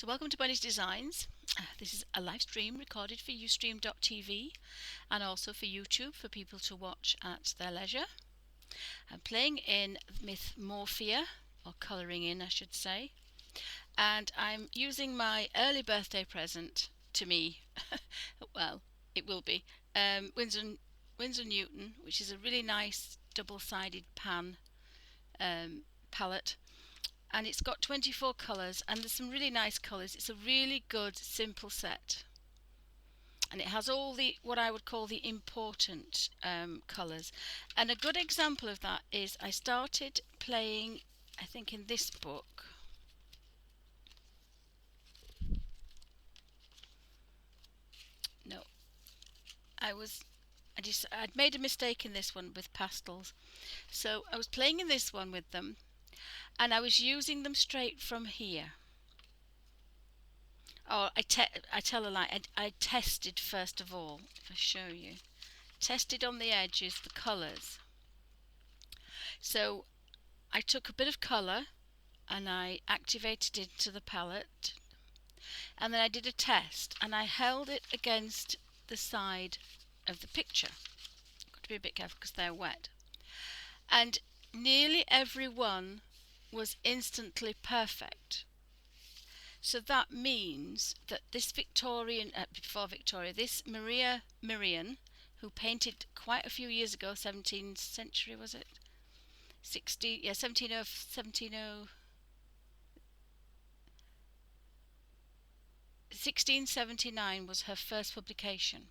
So welcome to Bunny's Designs. This is a live stream recorded for ustream.tv and also for YouTube for people to watch at their leisure. I'm playing in Mythmorphia, or colouring in I should say, and I'm using my early birthday present to me, well it will be, Windsor and Newton, which is a really nice double-sided pan palette. And it's got 24 colours, and there's some really nice colours. It's a really good simple set, and it has all the what I would call the important colours. And a good example of that is I started playing, I think in this book, no, I'd made a mistake in this one with pastels, so I was playing in this one with them and I was using them straight from here. Oh, I tell a lie. I tested first of all. If I show you, tested on the edges the colours. So I took a bit of colour and I activated it into the palette, and then I did a test and I held it against the side of the picture. Got to be a bit careful because they're wet. And nearly every one was instantly perfect. So that means that this Victorian, before Victoria, this Maria Miriam, who painted quite a few years ago, 17th century was it? 1679 was her first publication.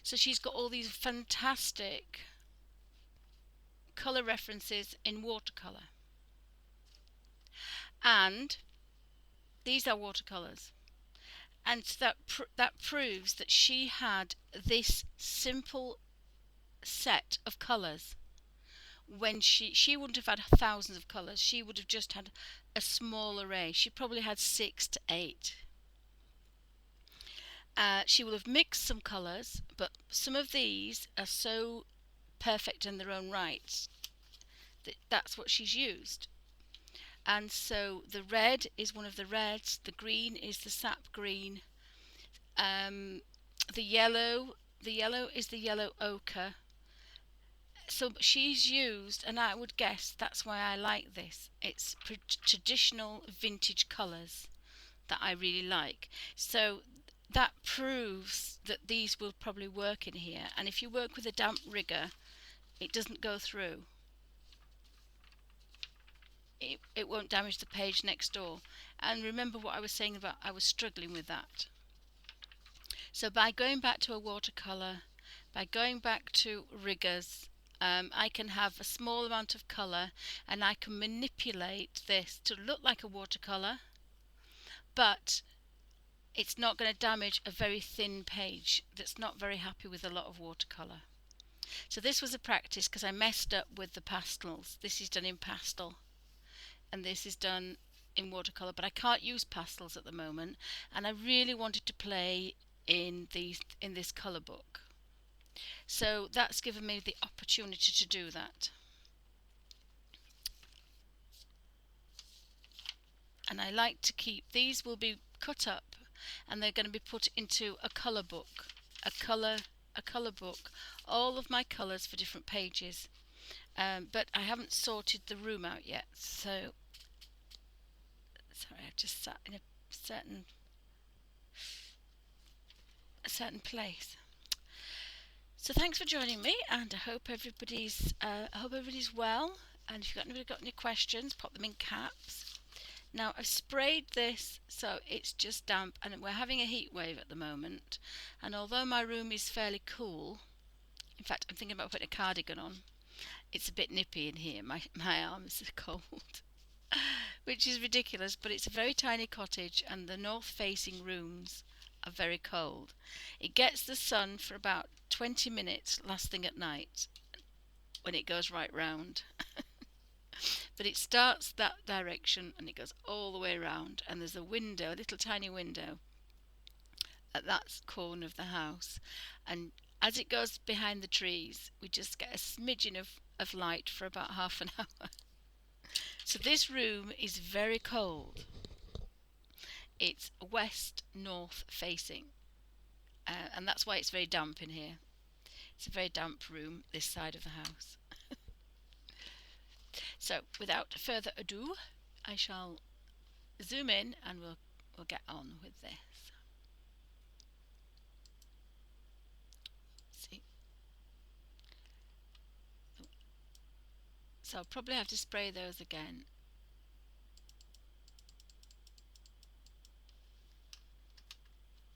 So she's got all these fantastic colour references in watercolour. And these are watercolours. And that proves that she had this simple set of colours. When she wouldn't have had thousands of colours, she would have just had a small array. She probably had 6 to 8. She will have mixed some colours, but some of these are so perfect in their own right that that's what she's used. And so the red is one of the reds, the green is the sap green, the yellow is the yellow ochre. So she's used, and I would guess that's why I like this, it's traditional vintage colours that I really like. So that proves that these will probably work in here, and if you work with a damp rigger it doesn't go through. It won't damage the page next door. And remember what I was saying about I was struggling with that. So by going back to a watercolour, by going back to riggers, I can have a small amount of colour and I can manipulate this to look like a watercolour, but it's not going to damage a very thin page that's not very happy with a lot of watercolour. So this was a practice because I messed up with the pastels. This is done in pastel and this is done in watercolour, but I can't use pastels at the moment, and I really wanted to play in this colour book. So that's given me the opportunity to do that. And I like to keep these, will be cut up and they're going to be put into a colour book, a colour book, all of my colours for different pages. But I haven't sorted the room out yet, so sorry, I've just sat in a certain place. So thanks for joining me, and I hope everybody's well. And if you've got any questions, pop them in caps. Now I've sprayed this so it's just damp, and we're having a heat wave at the moment, and although my room is fairly cool, in fact I'm thinking about putting a cardigan on, it's a bit nippy in here, my arms are cold. Which is ridiculous, but it's a very tiny cottage and the north facing rooms are very cold. It gets the sun for about 20 minutes last thing at night when it goes right round. But it starts that direction and it goes all the way around, and there's a window, a little tiny window at that corner of the house, and as it goes behind the trees we just get a smidgen of light for about half an hour. So this room is very cold. it's west north facing, and that's why it's very damp in here. It's a very damp room, this side of the house. So without further ado, I shall zoom in and we'll get on with this. See, so I'll probably have to spray those again.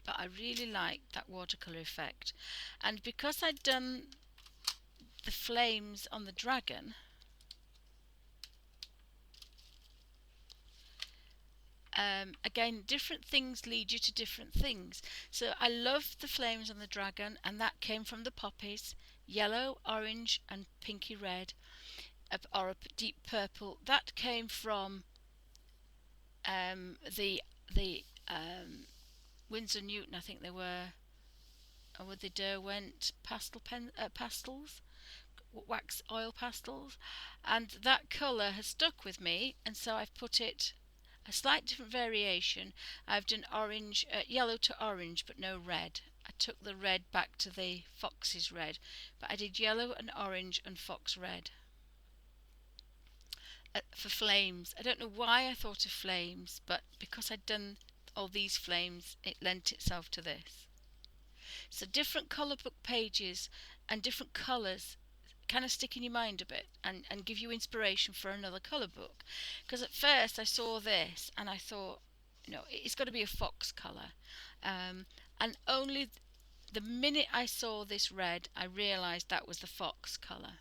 But I really like that watercolour effect, and because I'd done the flames on the dragon, again, different things lead you to different things. So I love the flames on the dragon, and that came from the poppies, yellow, orange and pinky red, or a deep purple. That came from the Windsor and Newton, I think they were, or were they Derwent pastels, wax oil pastels, and that colour has stuck with me, and so I've put it a slight different variation. I've done orange, yellow to orange, but no red. I took the red back to the fox's red, but I did yellow and orange and fox red for flames. I don't know why I thought of flames, but because I'd done all these flames, it lent itself to this. So different colour book pages and different colours kind of stick in your mind a bit and give you inspiration for another colour book. Because at first I saw this and I thought, it's got to be a fox colour. And only the minute I saw this red, I realised that was the fox colour.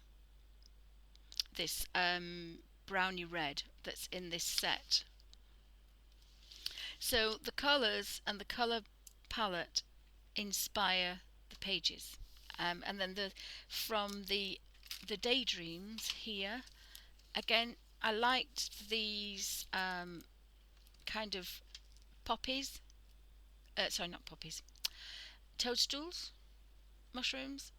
This browny red that's in this set. So the colours and the colour palette inspire the pages. And then from the daydreams here, again, I liked these kind of poppies, sorry, not poppies, toadstools, mushrooms.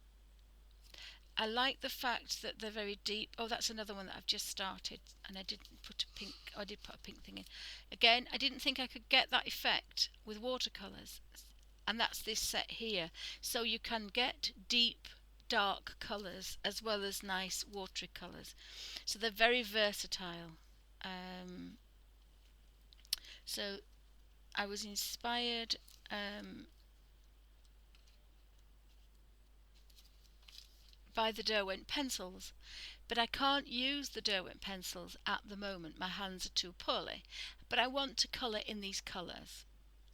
I like the fact that they're very deep. Oh, that's another one that I've just started, and I didn't put a pink, I did put a pink thing in. Again, I didn't think I could get that effect with watercolours, and that's this set here. So you can get deep, dark colours as well as nice watery colours. So they're very versatile. So I was inspired by the Derwent pencils, but I can't use the Derwent pencils at the moment. My hands are too poorly, but I want to colour in these colours,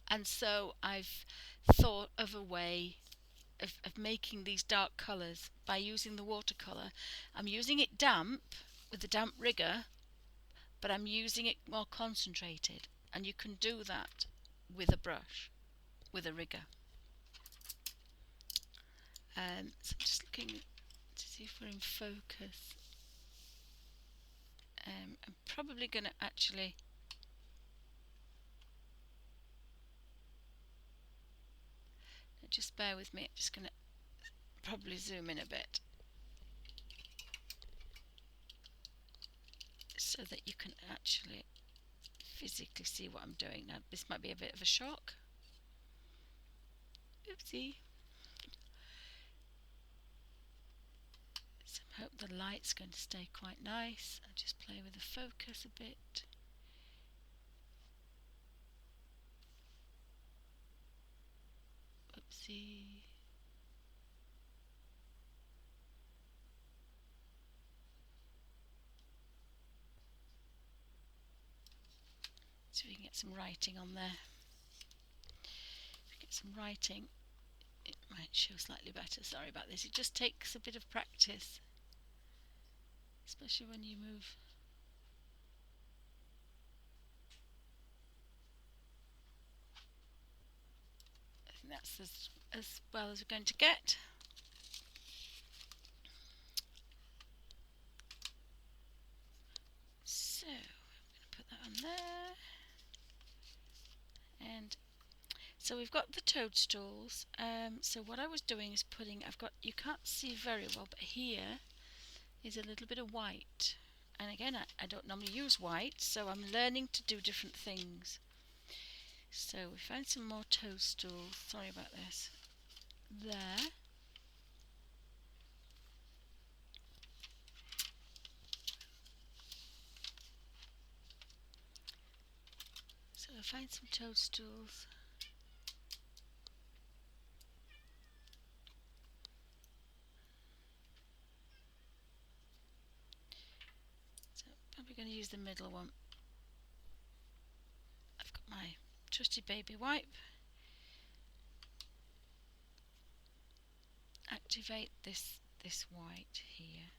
and so I've thought of a way of making these dark colours by using the watercolour. I'm using it damp with the damp rigger, but I'm using it more concentrated, and you can do that with a brush, with a rigger. So I'm just looking to see if we're in focus. I'm probably going to actually just bear with me. I'm just going to probably zoom in a bit so that you can actually physically see what I'm doing. Now this might be a bit of a shock. Oopsie. So I hope the light's going to stay quite nice. I'll just play with the focus a bit. Oopsie. So we can get some writing on there. If we get some writing, it might show slightly better. Sorry about this. It just takes a bit of practice, especially when you move. I think that's as well as we're going to get. So I'm going to put that on there. And so we've got the toadstools. So what I was doing is you can't see very well, but here is a little bit of white. And again, I don't normally use white, so I'm learning to do different things. So we found some more toadstools. Sorry about this. There. So I find some toadstools. So I'm probably going to use the middle one. I've got my trusty baby wipe. Activate this white here.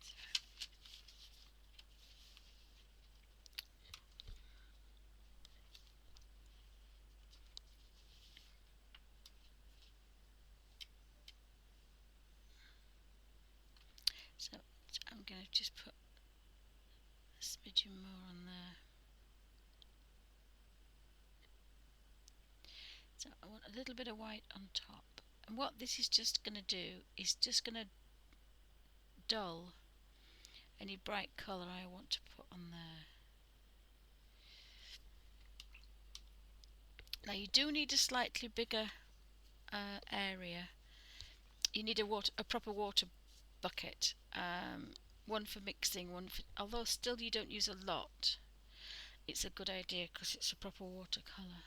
So I'm going to just put a smidgen more on there. So I want a little bit of white on top. And what this is just going to do is just going to dull any bright colour I want to put on there. Now you do need a slightly bigger area. You need a proper water bucket. One for mixing, one for, although still you don't use a lot. It's a good idea because it's a proper watercolour.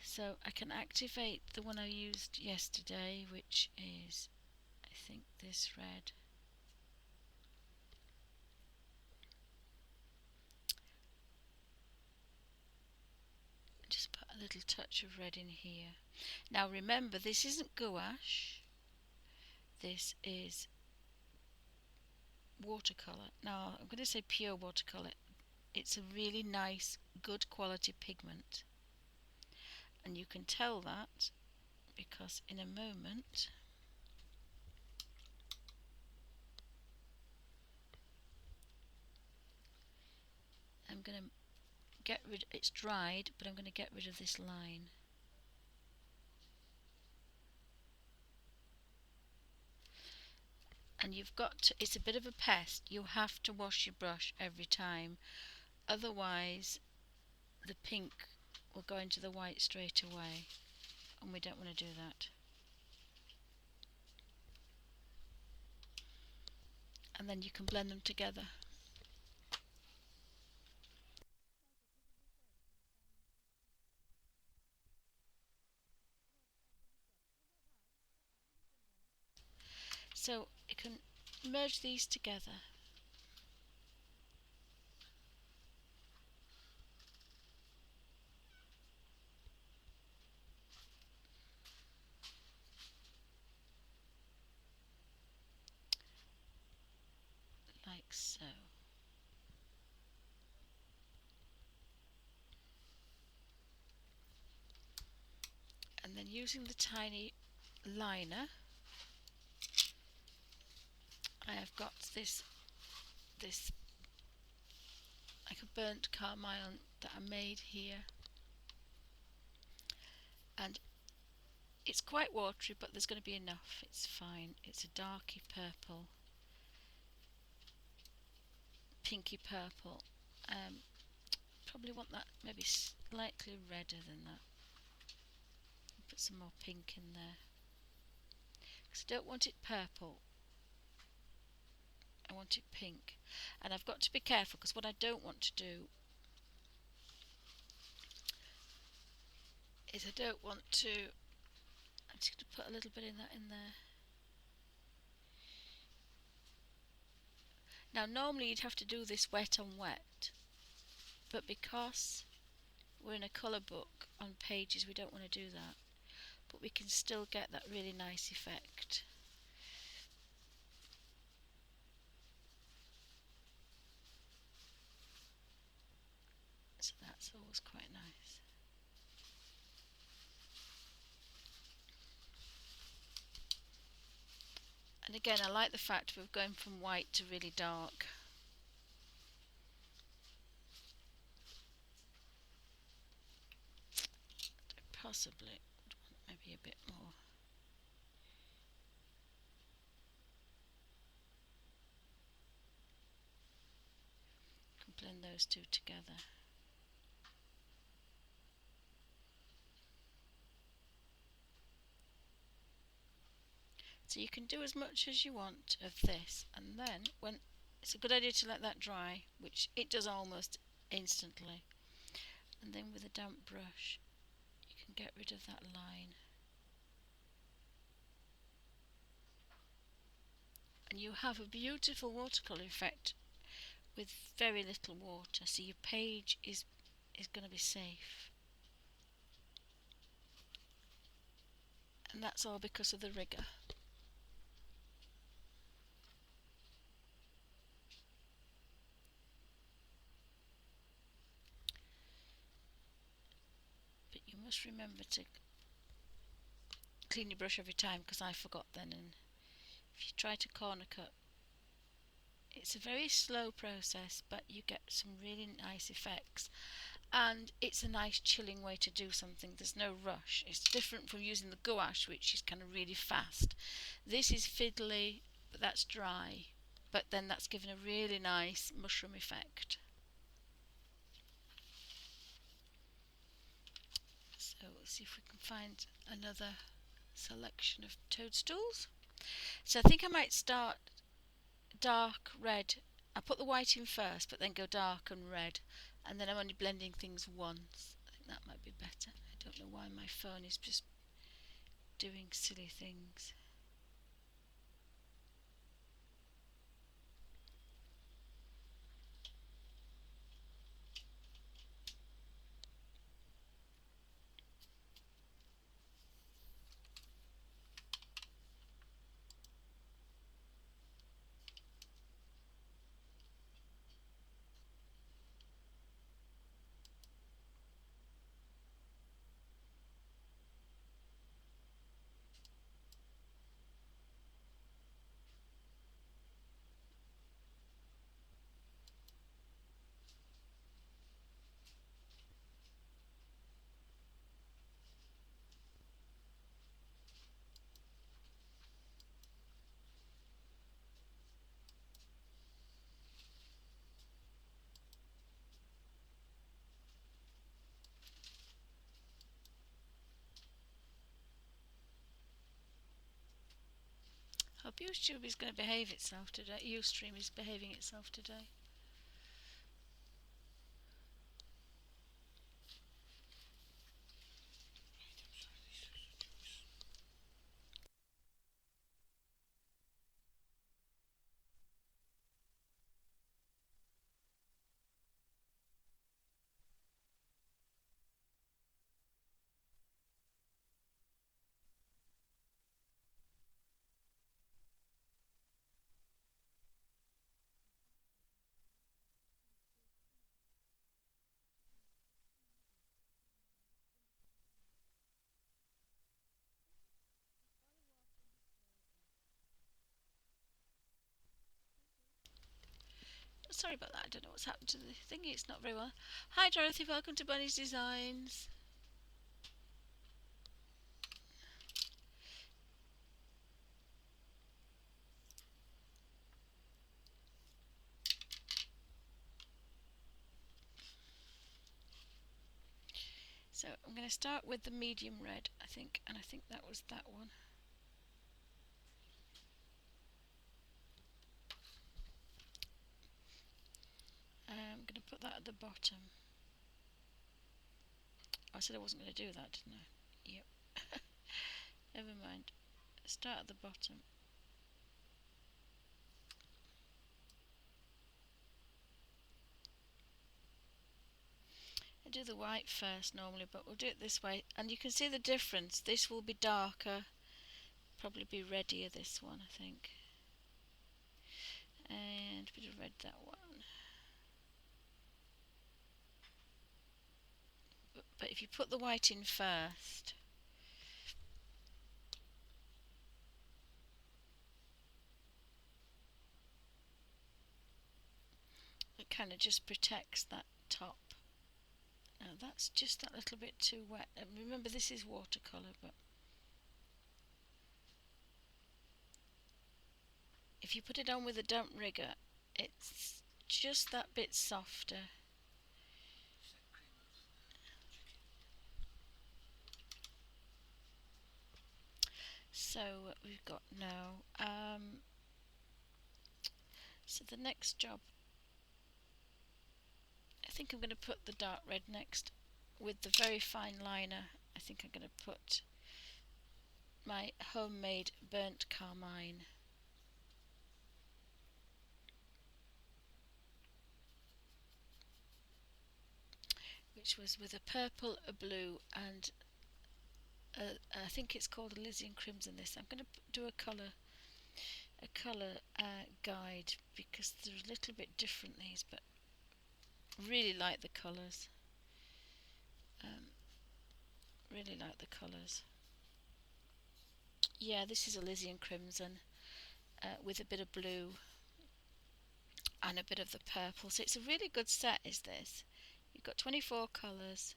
So I can activate the one I used yesterday, which is, I think, this red. Just put a little touch of red in here. Now remember, this isn't gouache. This is watercolour. Now I'm going to say pure watercolour. It's a really nice, good quality pigment. And you can tell that because in a moment I'm going to get rid, it's dried, but I'm going to get rid of this line. And you've got to, it's a bit of a pest, you have to wash your brush every time, otherwise the pink will go into the white straight away, and we don't want to do that. And then you can blend them together. So you can merge these together. Like so. And then using the tiny liner, I have got this like a burnt carmine that I made here, and it's quite watery, but there's going to be enough. It's fine. It's a darky purple, pinky purple. Probably want that maybe slightly redder than that. Put some more pink in there because I don't want it purple. I want it pink, and I've got to be careful because what I don't want to do is I don't want to. I'm just going to put a little bit in that in there. Now normally you'd have to do this wet on wet, but because we're in a colour book on pages, we don't want to do that, but we can still get that really nice effect. So that's always quite nice. And again, I like the fact we're going from white to really dark. Possibly maybe a bit more. blend those two together. So you can do as much as you want of this, and then when it's a good idea to let that dry, which it does almost instantly, and then with a damp brush you can get rid of that line, and you have a beautiful watercolour effect with very little water, so your page is going to be safe. And that's all because of the rigger. But you must remember to clean your brush every time, because I forgot then, and if you try to corner cut, it's a very slow process, but you get some really nice effects, and it's a nice chilling way to do something. There's no rush. It's different from using the gouache, which is kind of really fast. This is fiddly, but that's dry, but then that's given a really nice mushroom effect. So let's see if we can find another selection of toadstools. So I think I might start dark red. I put the white in first, but then go dark and red, and then I'm only blending things once. I think that might be better. I don't know why my phone is just doing silly things. Hope YouTube is going to behave itself today. Ustream is behaving itself today. Sorry about that, I don't know what's happened to the thingy, it's not very well. Hi Dorothy, welcome to Bunny's Designs. So I'm going to start with the medium red, I think, and I think that was that one. I'm going to put that at the bottom. I said I wasn't going to do that, didn't I? Yep. Never mind. Start at the bottom. I do the white first normally, but we'll do it this way, and you can see the difference. This will be darker, probably be reddier, this one I think, and a bit of red that one. But if you put the white in first, it kind of just protects that top. Now that's just that little bit too wet. And remember, this is watercolour, but if you put it on with a damp rigger, it's just that bit softer. So what we've got now, so the next job, I think I'm going to put the dark red next with the very fine liner. I think I'm going to put my homemade burnt carmine. Which was with a purple, a blue, and I think it's called Elysian Crimson. This I'm going to do a colour guide because they're a little bit different these, but really like the colours. Really like the colours. Yeah, this is Elysian Crimson with a bit of blue and a bit of the purple. So it's a really good set, is this? You've got 24 colours.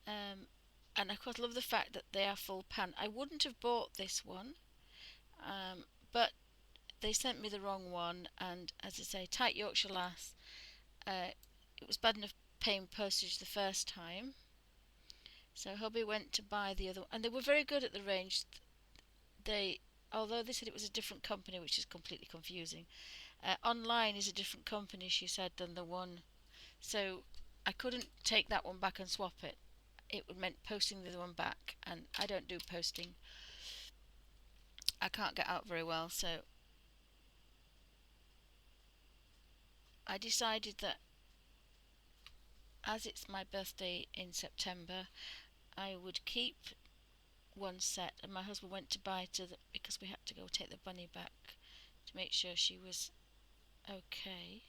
And of course, love the fact that they are full pan. I wouldn't have bought this one, but they sent me the wrong one. And as I say, tight Yorkshire lass. It was bad enough paying postage the first time, so hubby went to buy the other one, and they were very good at the range. Although they said it was a different company, which is completely confusing. Online is a different company, she said, than the one. So I couldn't take that one back and swap it. It would meant posting the other one back, and I don't do posting. I can't get out very well, so I decided that as it's my birthday in September, I would keep one set, and my husband went to buy because we had to go take the bunny back to make sure she was okay.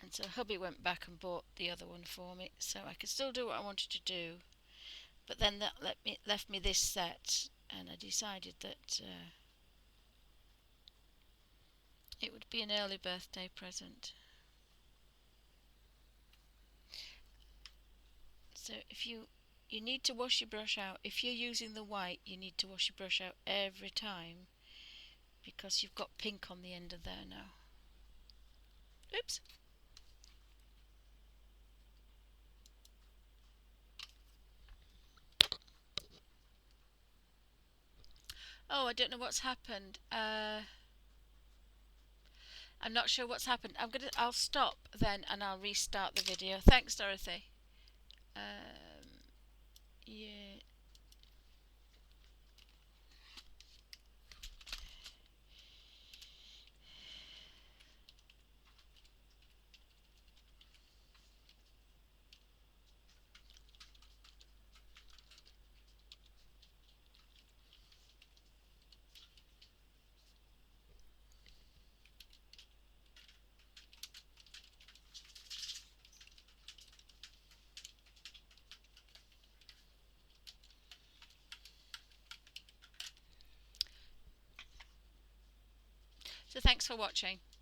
And so hubby went back and bought the other one for me, so I could still do what I wanted to do. But then that left me this set, and I decided that it would be an early birthday present. So if you need to wash your brush out. If you're using the white, you need to wash your brush out every time because you've got pink on the end of there now. Oops. Oh, I don't know what's happened. I'm not sure what's happened. I'll stop then and I'll restart the video. Thanks, Dorothy. Yeah. So thanks for watching.